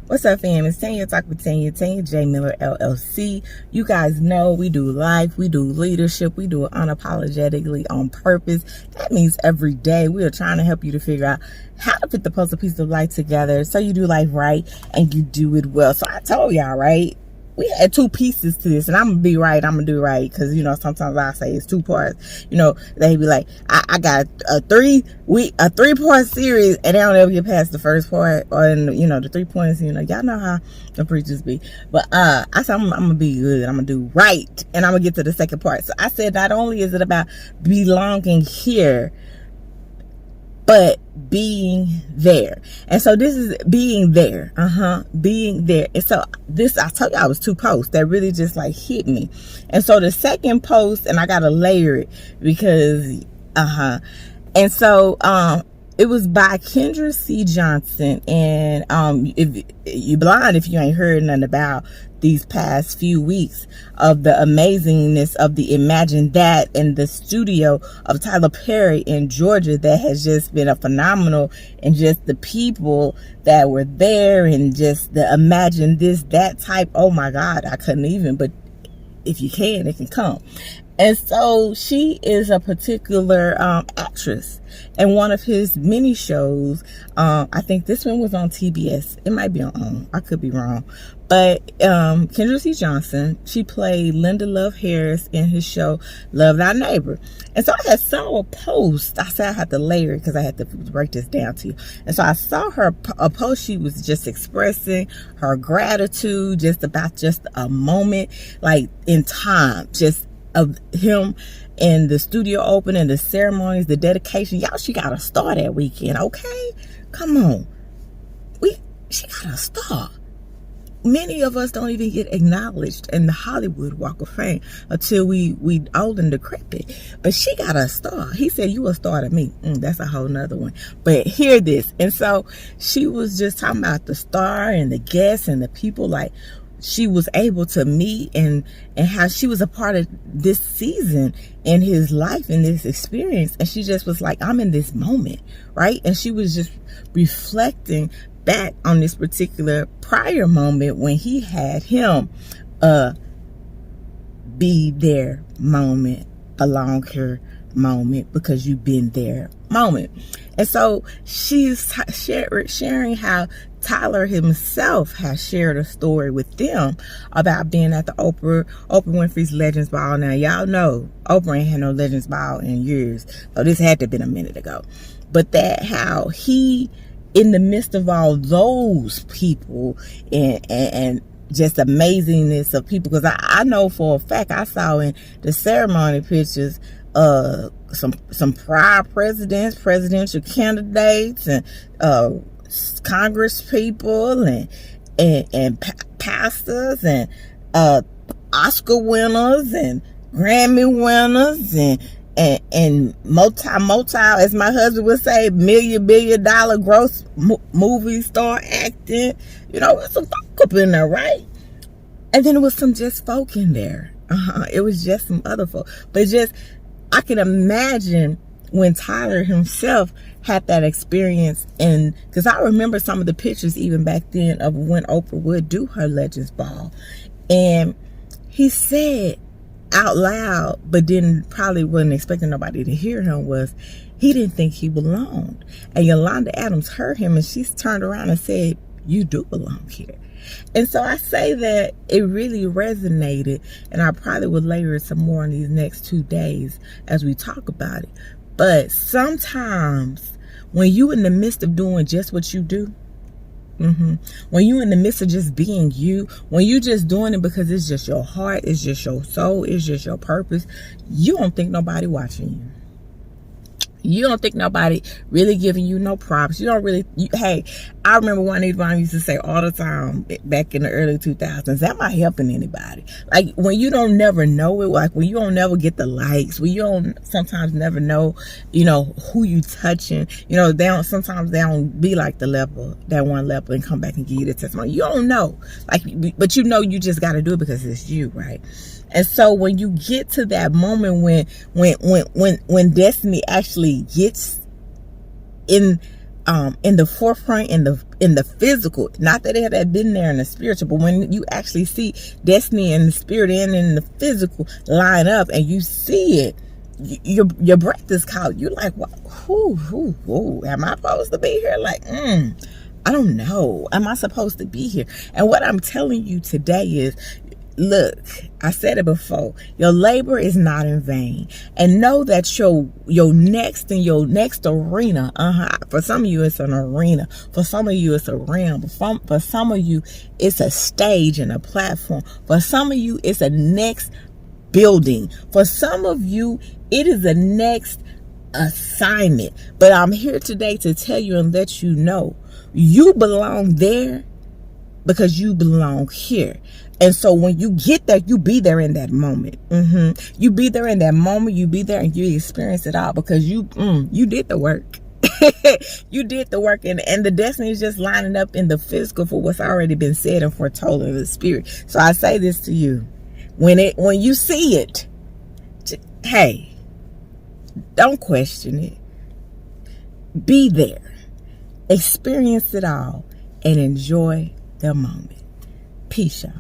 What's up, fam? It's Tanya Talk with Tanya J Miller LLC. You guys know we do life, we do leadership, we do it unapologetically on purpose. That means every day we are trying to help you to figure out how to put the puzzle piece of life together so you do life right and you do it well. So I told y'all, right? We had two pieces to this, and I'm gonna be right. I'm gonna do right, because sometimes I say it's two parts. They be like, I got a 3-part series, and they don't ever get past the first part, or the 3 points. Y'all know how the preachers be. But I said I'm gonna be good. I'm gonna do right, and I'm gonna get to the second part. So I said not only is it about belonging here, but being there. And so this is being there. Being there. And so this, I told you, I was 2 posts that really just like hit me. And so the second post, and I gotta layer it because and so it was by Kendra C. Johnson. And if you blind if you ain't heard nothing about these past few weeks of the amazingness of the Imagine That in the studio of Tyler Perry in Georgia, that has just been a phenomenal, and just the people that were there, and just the Imagine This, that type. Oh my God, I couldn't even, but if you can, it can come. And so she is a particular actress, and one of his mini shows, I think this one was on TBS. It might be on, I could be wrong. But Kendra C. Johnson, she played Linda Love Harris in his show Love Thy Neighbor. And so I had saw a post. I said I had to layer it because I had to break this down to you. And so I saw a post. She was just expressing her gratitude just about just a moment, like in time, just of him and the studio opening, the ceremonies, the dedication. Y'all, she got a star that weekend, okay? Come on. She got a star. Many of us don't even get acknowledged in the Hollywood Walk of Fame until we old and decrepit. But she got a star. He said, you a star to me. That's a whole nother one. But hear this. And so she was just talking about the star and the guests and the people like she was able to meet, and how she was a part of this season in his life and this experience. And she just was like, I'm in this moment, right? And she was just reflecting back on this particular prior moment when he had him be there moment, belong here moment, because you've been there moment. And so she's sharing how Tyler himself has shared a story with them about being at the Oprah Winfrey's Legends Ball. Now y'all know Oprah ain't had no Legends Ball in years, so this had to have been a minute ago. But that how he, in the midst of all those people and just amazingness of people, because I know for a fact I saw in the ceremony pictures some prior presidents, presidential candidates, and Congress people, and pastors, and Oscar winners, and Grammy winners, and multi, as my husband would say, billion dollar gross movie star acting. It's some folk up in there, right? And then it was some just folk in there. It was just some other folk. But I can imagine when Tyler himself had that experience, and because I remember some of the pictures even back then of when Oprah would do her Legends Ball, and he said out loud, but then probably wasn't expecting nobody to hear him, was he didn't think he belonged. And Yolanda Adams heard him, and she turned around and said, you do belong here. And so I say that it really resonated, and I probably would layer it some more in these next 2 days as we talk about it. But sometimes when you in the midst of doing just what you do, when you in the midst of just being you, when you just doing it because it's just your heart, it's just your soul, it's just your purpose, you don't think nobody watching you. You don't think nobody really giving you no props. You don't really, hey, I remember Juanita Brown used to say all the time back in the early 2000s, am I helping anybody? Like when you don't never know it, like when you don't never get the likes, when you don't sometimes never know, who you touching, sometimes they don't be like that one level and come back and give you the testimony. You don't know, but you just got to do it because it's you, right? And so when you get to that moment when destiny actually gets in in the forefront, in the physical. Not that it had been there in the spiritual, but when you actually see destiny and the spirit and in the physical line up and you see it, your breath is caught. You're like, what? Who am I supposed to be here? Like, I don't know. Am I supposed to be here? And what I'm telling you today is, look, I said it before, your labor is not in vain. And know that your next arena, for some of you it's an arena, for some of you it's a realm, for some of you it's a stage and a platform, for some of you it's a next building, for some of you it is a next assignment. But I'm here today to tell you and let you know you belong there because you belong here. And so when you get there, you be there in that moment. You be there in that moment. You be there and you experience it all because you did the work. You did the work, and the destiny is just lining up in the physical for what's already been said and foretold in the spirit. So I say this to you: when you see it, hey, don't question it. Be there, experience it all, and enjoy the moment. Peace, y'all.